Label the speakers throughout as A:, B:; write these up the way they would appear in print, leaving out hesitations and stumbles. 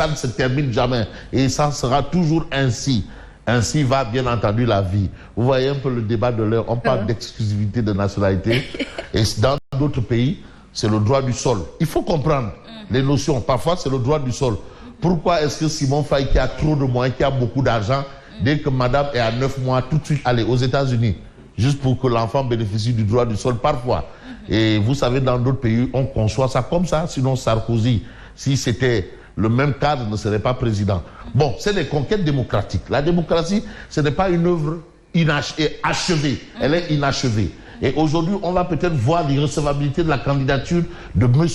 A: ne se termine jamais. Et ça sera toujours ainsi. Ainsi va bien entendu la vie. Vous voyez un peu le débat de l'heure. On parle d'exclusivité de nationalité. Et dans d'autres pays, c'est le droit du sol. Il faut comprendre les notions. Parfois, c'est le droit du sol. Pourquoi est-ce que Simon Faye, qui a trop de moyens, qui a beaucoup d'argent, dès que madame est à 9 mois, tout de suite, allez aux États-Unis, juste pour que l'enfant bénéficie du droit du sol parfois. Et vous savez, dans d'autres pays, on conçoit ça comme ça. Sinon, Sarkozy, si c'était le même cadre, ne serait pas président. Bon, c'est des conquêtes démocratiques. La démocratie, ce n'est pas une œuvre achevée. Elle est inachevée. Et aujourd'hui, on va peut-être voir l'irrecevabilité de la candidature de M.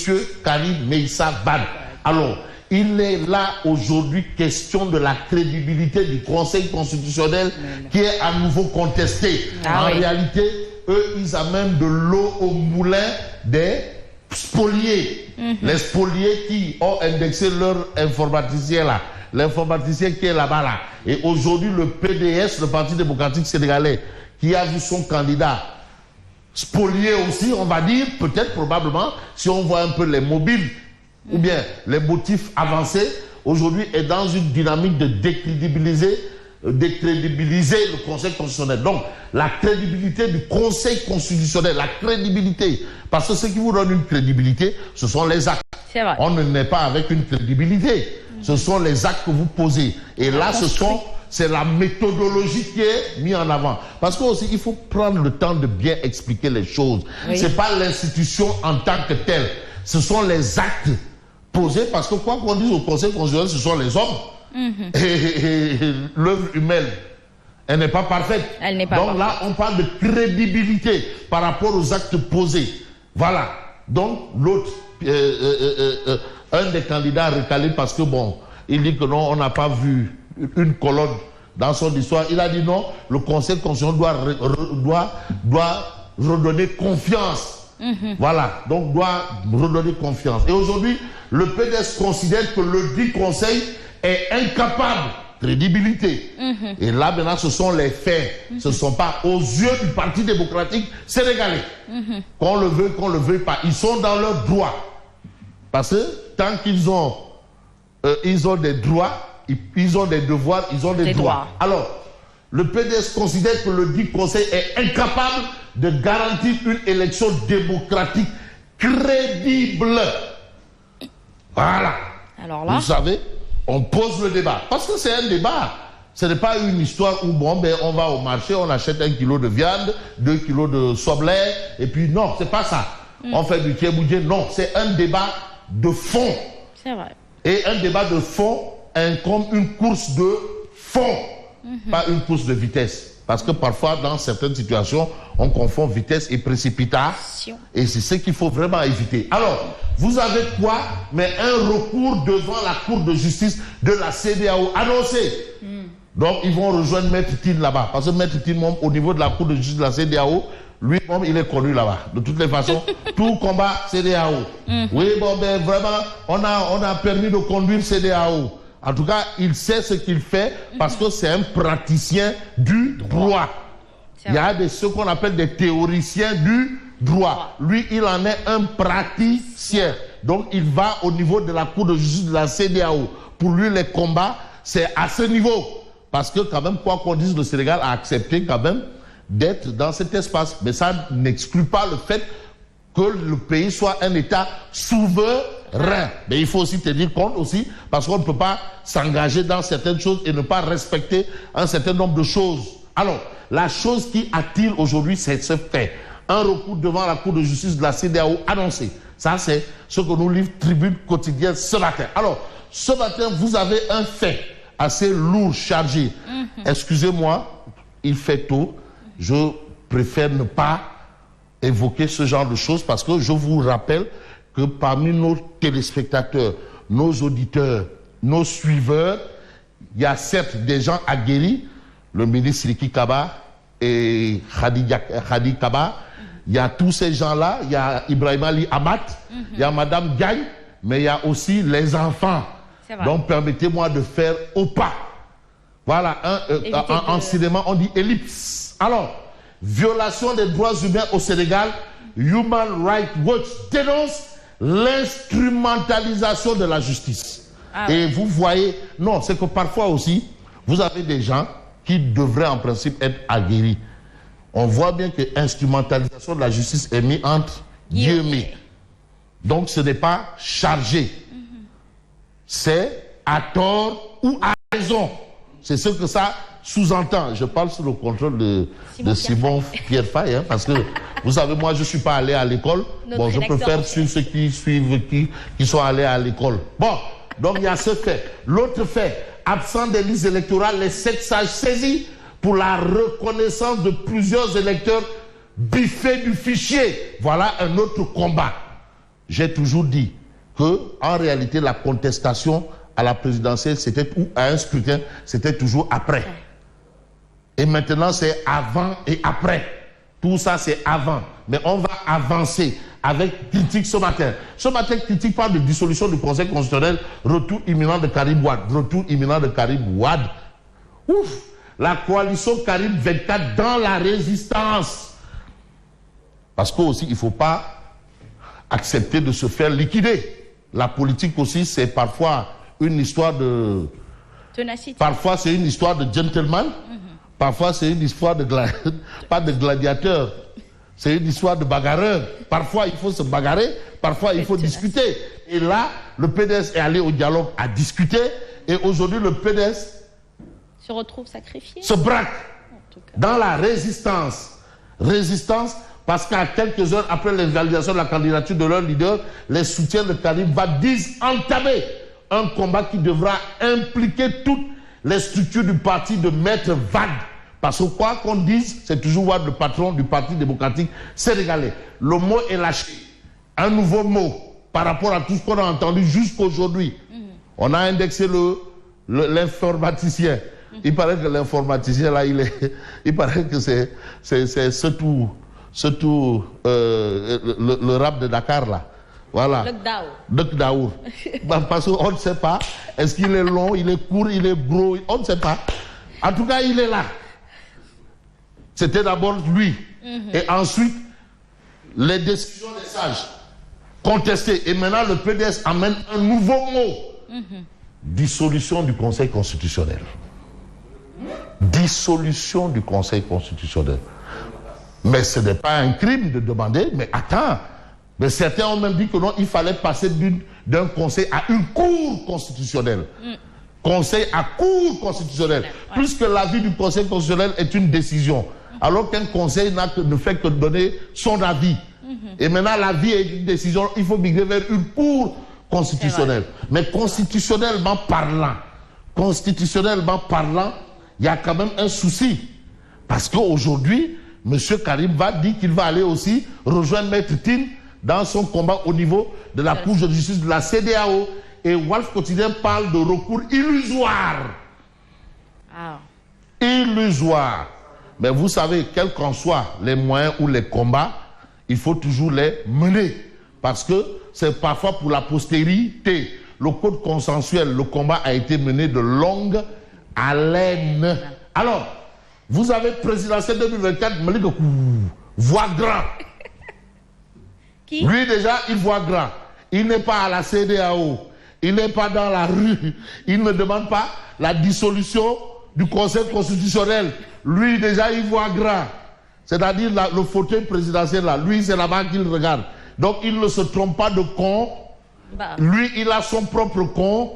A: Karim Meïssa Wade. Alors, il est là aujourd'hui question de la crédibilité du Conseil constitutionnel qui est à nouveau contesté. En réalité, eux, ils amènent de l'eau au moulin des spoliés. Les spoliés qui ont indexé leur informaticien là. L'informaticien qui est là-bas là. Et aujourd'hui, le PDS, le Parti démocratique sénégalais, qui a vu son candidat spolié aussi, on va dire, peut-être, probablement, si on voit un peu les mobiles, ou bien les motifs avancés, aujourd'hui est dans une dynamique de décrédibiliser le Conseil constitutionnel. Donc, la crédibilité du Conseil constitutionnel, la crédibilité, parce que ce qui vous donne une crédibilité, ce sont les actes. C'est vrai. On ne naît pas avec une crédibilité. Ce sont les actes que vous posez. Et là, c'est la méthodologie qui est mise en avant. Parce qu'aussi, il faut prendre le temps de bien expliquer les choses. Oui. Ce n'est pas l'institution en tant que telle. Ce sont les actes posés, parce que quoi qu'on dise au Conseil constitutionnel, ce sont les hommes. Et l'œuvre humaine, elle n'est pas parfaite. Elle n'est pas parfaite. Là, on parle de crédibilité par rapport aux actes posés. Voilà. Donc, l'autre, un des candidats recalé parce que, bon, il dit que non, on n'a pas vu une colonne dans son histoire. Il a dit non, le Conseil constitutionnel doit redonner confiance. Voilà, donc doit redonner confiance. Et aujourd'hui, le PDS considère que le dit Conseil est incapable de crédibilité. Et là, maintenant, ce sont les faits. Ce ne sont pas aux yeux du Parti démocratique sénégalais. Qu'on le veuille pas. Ils sont dans leurs droits. Parce que tant qu'ils ont, des droits, ils ont des devoirs, ils ont des droits. Alors, le PDS considère que le dit Conseil est incapable de garantir une élection démocratique crédible. Voilà. Alors là, vous savez, on pose le débat. Parce que c'est un débat. Ce n'est pas une histoire où, bon, ben, on va au marché, on achète 1 kilo de viande, 2 kilos de soblé, et puis non, c'est pas ça. On fait du thieboudjé. Non, c'est un débat de fond. C'est vrai. Et un débat de fond incombe une course de fond, pas une course de vitesse. Parce que parfois, dans certaines situations, on confond vitesse et précipitation. Et c'est ce qu'il faut vraiment éviter. Alors, vous avez quoi? Mais un recours devant la Cour de justice de la CEDEAO annoncé. Donc, ils vont rejoindre Maître Tine là-bas. Parce que Maître Tine, au niveau de la Cour de justice de la CEDEAO, lui, il est connu là-bas. De toutes les façons, tout combat CEDEAO. Oui, bon, ben vraiment, on a permis de conduire CEDEAO. En tout cas, il sait ce qu'il fait parce que c'est un praticien du droit. Il y a ce qu'on appelle des théoriciens du droit. Lui, il en est un praticien. Donc, il va au niveau de la Cour de justice de la CEDEAO. Pour lui, les combats, c'est à ce niveau. Parce que quand même, quoi qu'on dise, le Sénégal a accepté quand même d'être dans cet espace. Mais ça n'exclut pas le fait que le pays soit un État souverain. Mais il faut aussi tenir compte aussi, parce qu'on ne peut pas s'engager dans certaines choses et ne pas respecter un certain nombre de choses. Alors, la chose qui attire aujourd'hui, c'est ce fait. Un recours devant la Cour de justice de la CEDEAO annoncé. Ça, c'est ce que nous livre Tribune Quotidienne ce matin. Alors, ce matin, vous avez un fait assez lourd, chargé. Excusez-moi, il fait tôt. Je préfère ne pas évoquer ce genre de choses parce que je vous rappelle que parmi nos téléspectateurs, nos auditeurs, nos suiveurs, il y a certes des gens aguerris, le ministre Riki Kaba et Khadi Kaba, il y a tous ces gens-là, il y a Ibrahim Ali Amat, il y a Madame Gagne, mais il y a aussi les enfants. Donc permettez-moi de faire au pas. Voilà, en cinéma on dit ellipse. Alors, violation des droits humains au Sénégal, Human Rights Watch dénonce l'instrumentalisation de la justice. Et vous voyez, non, c'est que parfois aussi, vous avez des gens qui devraient en principe être aguerris. On voit bien que l'instrumentalisation de la justice est mise entre guillemets. Donc ce n'est pas chargé. C'est à tort ou à raison. C'est ce que ça sous-entend. Je parle sous le contrôle de Simon Pierre Faye, hein, parce que vous savez, moi je ne suis pas allé à l'école. Bon, je préfère suivre ceux qui suivent, qui sont allés à l'école. Bon, donc il y a ce fait. L'autre fait, absent des listes électorales, les 7 sages saisis pour la reconnaissance de plusieurs électeurs biffés du fichier. Voilà un autre combat. J'ai toujours dit que, en réalité, la contestation à la présidentielle, c'était ou à un scrutin, c'était toujours après. Et maintenant, c'est avant et après. Tout ça, c'est avant. Mais on va avancer avec critique ce matin. Ce matin, critique parle de dissolution du Conseil constitutionnel, retour imminent de Karim Wade. Retour imminent de Karim Wade. Ouf! La coalition Karim 24 dans la résistance. Parce qu'aussi, il ne faut pas accepter de se faire liquider. La politique aussi, c'est parfois une histoire de... Tenacité. Parfois, c'est une histoire de gentleman. Parfois, c'est une histoire de... pas de gladiateur. C'est une histoire de bagarreur. Parfois, il faut se bagarrer. Parfois, il faut discuter. Et là, le PDS est allé au dialogue à discuter. Et aujourd'hui, le PDS...
B: se retrouve sacrifié.
A: Se braque dans la résistance. Résistance parce qu'à quelques heures après l'évaluation de la candidature de leur leader, les soutiens de Karim Wade disent entamer un combat qui devra impliquer toutes les structures du parti de Maître Wade. Parce que quoi qu'on dise, c'est toujours Wade le patron du Parti démocratique sénégalais. Le mot est lâché. Un nouveau mot par rapport à tout ce qu'on a entendu jusqu'aujourd'hui. On a indexé l'informaticien. Il paraît que l'informaticien là, il paraît que c'est le rap de Dakar là. Voilà. Le Daour. Parce qu'on ne sait pas. Est-ce qu'il est long, il est court, il est gros, on ne sait pas. En tout cas, il est là. C'était d'abord lui. Et ensuite, les décisions des sages contestées. Et maintenant, le PDS amène un nouveau mot. Dissolution du Conseil constitutionnel. Dissolution du Conseil constitutionnel. Mais ce n'est pas un crime de demander, mais attends. Mais certains ont même dit que non, il fallait passer d'un conseil à une cour constitutionnelle. Conseil à cour constitutionnelle. Puisque l'avis du Conseil constitutionnel est une décision. Alors qu'un conseil ne fait que donner son avis. Et maintenant, l'avis est une décision, il faut migrer vers une cour constitutionnelle. Mais constitutionnellement parlant, il y a quand même un souci. Parce qu'aujourd'hui, M. Karim Wade dit qu'il va aller aussi rejoindre Maître Tine dans son combat au niveau de la Cour de justice de la CEDEAO. Et Walf Quotidien parle de recours illusoire. Illusoire. Mais vous savez, quels qu'en soient les moyens ou les combats, il faut toujours les mener. Parce que c'est parfois pour la postérité. Le code consensuel, le combat a été mené de longue haleine. Alors, vous avez présidentiel 2024, me dit que voit grand.
B: Qui?
A: Lui déjà, il voit grand. Il n'est pas à la CEDEAO. Il n'est pas dans la rue. Il ne demande pas la dissolution du Conseil constitutionnel. Lui déjà, il voit grand. C'est-à-dire le fauteuil présidentiel là. Lui, c'est là-bas qu'il regarde. Donc, il ne se trompe pas de con. Lui, il a son propre con.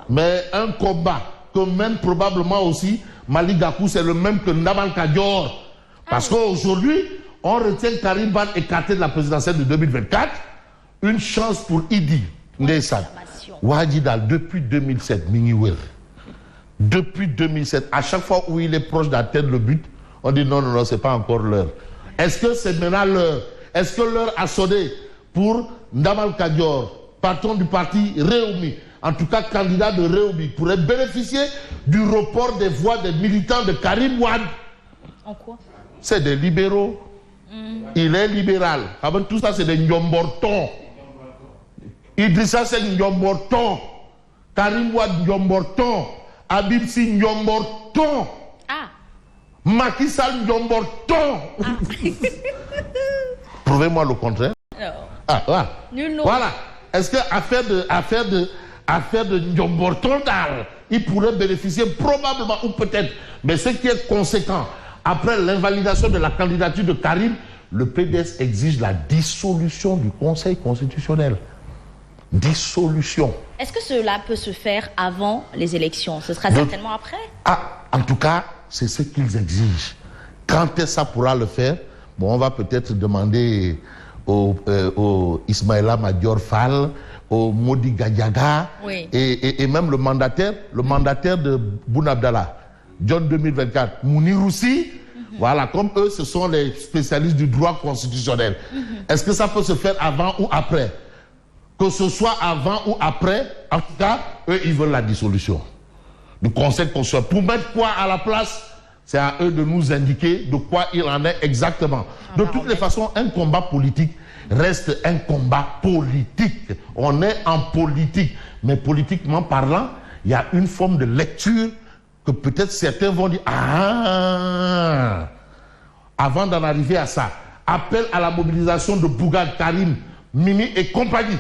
A: Mais un combat que mène probablement aussi Malick Gakou, c'est le même que Ndamal Kadior. Parce qu'aujourd'hui, on retient Karim Wade écarté de la présidentielle de 2024. Une chance pour Idi Ndeyssan. Wadidal, depuis 2007, Mingiwel. Depuis 2007, à chaque fois où il est proche d'atteindre le but, on dit non, non, non, c'est pas encore l'heure. Est-ce que c'est maintenant l'heure? Est-ce que l'heure a sonné pour Ndamal Kadior, patron du parti Réumi, en tout cas candidat de Réumi, pourrait bénéficier du report des voix des militants de Karim Wade?
B: En quoi?
A: C'est des libéraux. Il est libéral. Tout ça, c'est des Nyombortons. Idrissa, c'est Nyomborton. Karim Wade, Nyomborton. Habib Sy, Nyomborton. Macky Sall, Nyomborton. Prouvez-moi le contraire.
B: Non.
A: Voilà.
B: Nul nom.
A: Voilà. Est-ce que affaire affaire de Nyombortondal, il pourrait bénéficier probablement ou peut-être. Mais ce qui est conséquent, après l'invalidation de la candidature de Karim, le PDS exige la dissolution du Conseil constitutionnel. Dissolution.
B: Est-ce que cela peut se faire avant les élections? Ce sera certainement après.
A: Ah, en tout cas, c'est ce qu'ils exigent. Quand est-ce que ça pourra le faire? Bon, on va peut-être demander au Ismaïla Madior Fall, au Modi Gadiaga,
B: Oui.
A: et même le mandataire de Boun Abdallah, John 2024, Mounir Roussi. Voilà, comme eux, ce sont les spécialistes du droit constitutionnel. Est-ce que ça peut se faire avant ou après? Que ce soit avant ou après, en tout cas, eux, ils veulent la dissolution du Conseil constitutionnel. Pour mettre quoi à la place? C'est à eux de nous indiquer de quoi il en est exactement. De toutes les façons, un combat politique reste un combat politique. On est en politique. Mais politiquement parlant, il y a une forme de lecture que peut-être certains vont dire « Ah !» Avant d'en arriver à ça, appel à la mobilisation de Bougane, Karim, Mimi et compagnie.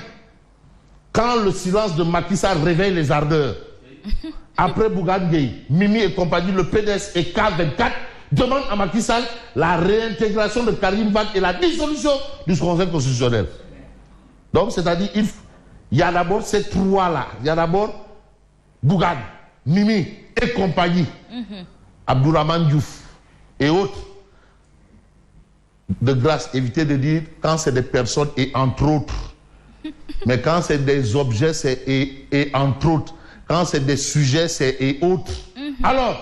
A: Quand le silence de Macky Sall réveille les ardeurs, après Bougane Gueye, Mimi et compagnie, le PDS et K24 demandent à Macky Sall la réintégration de Karim Wade et la dissolution du Conseil constitutionnel. Donc, c'est-à-dire, il y a d'abord ces trois-là. Il y a d'abord Bougane, Mimi et compagnie, Abdourahmane Diouf et autres. De grâce, évitez de dire quand c'est des personnes et entre autres. Mais quand c'est des objets, c'est et entre autres. Quand c'est des sujets, c'est et autres. Alors,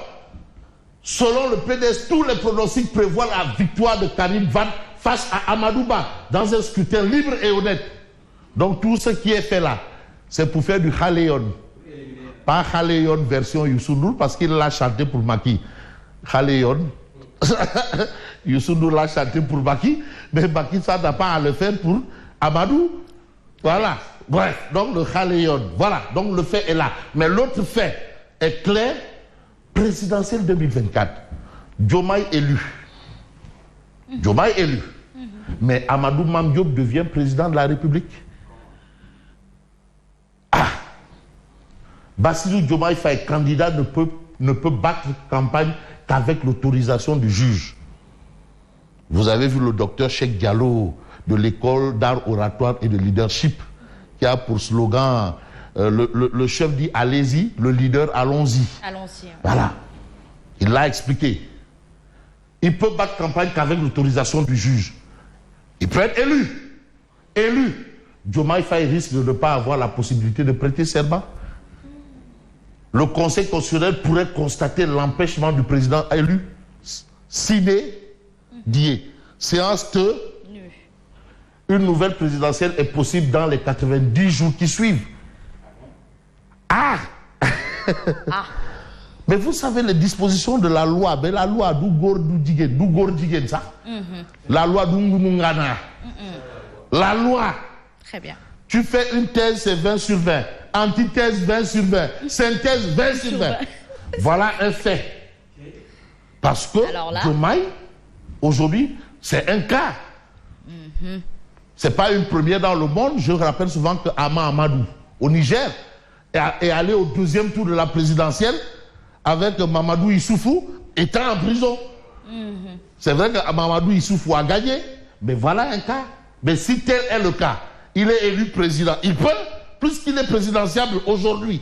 A: selon le PDS, tous les pronostics prévoient la victoire de Karim Wade face à Amadou Ba dans un scrutin libre et honnête. Donc tout ce qui est fait là, c'est pour faire du Khaléon. Pas Khaléon version Youssou Ndour, parce qu'il l'a chanté pour Macky. Khaléon. Youssou Ndour l'a chanté pour Macky, mais Macky, ça n'a pas à le faire pour Amadou. Voilà. Bref, donc le Khaléon. Voilà, donc le fait est là. Mais l'autre fait est clair. Présidentielle 2024. Diomaye élu. Diomaye élu. Mais Amadou Mame Diop devient président de la République. Ah! Bassirou Diomaye Faye, candidat, ne peut battre campagne qu'avec l'autorisation du juge. Vous avez vu le docteur Cheikh Diallo de l'école d'art oratoire et de leadership qui a pour slogan le chef dit allez-y, le leader allons-y.
B: Allons-y.
A: Voilà. Il l'a expliqué. Il peut battre campagne qu'avec l'autorisation du juge. Il peut être élu. Élu. Diomaye Faye risque de ne pas avoir la possibilité de prêter serment. Le Conseil constitutionnel pourrait constater l'empêchement du président élu. Sine die. Séance de... Une nouvelle présidentielle est possible dans les 90 jours qui suivent. Ah! Mais vous savez les dispositions de la loi, mais la loi du Gordigen, ça. La loi du Ngungana. La loi.
B: Très bien.
A: Tu fais une thèse, c'est 20 sur 20. Antithèse, 20 sur 20. Synthèse, 20 sur 20. Voilà un fait. Parce que Diomaye, aujourd'hui, c'est un cas. C'est pas une première dans le monde. Je rappelle souvent que Ama Amadou, au Niger, est allé au deuxième tour de la présidentielle avec Mamadou Issoufou étant en prison. C'est vrai que Mamadou Issoufou a gagné, mais voilà un cas. Mais si tel est le cas, il est élu président. Il peut, puisqu'il est présidentiable aujourd'hui.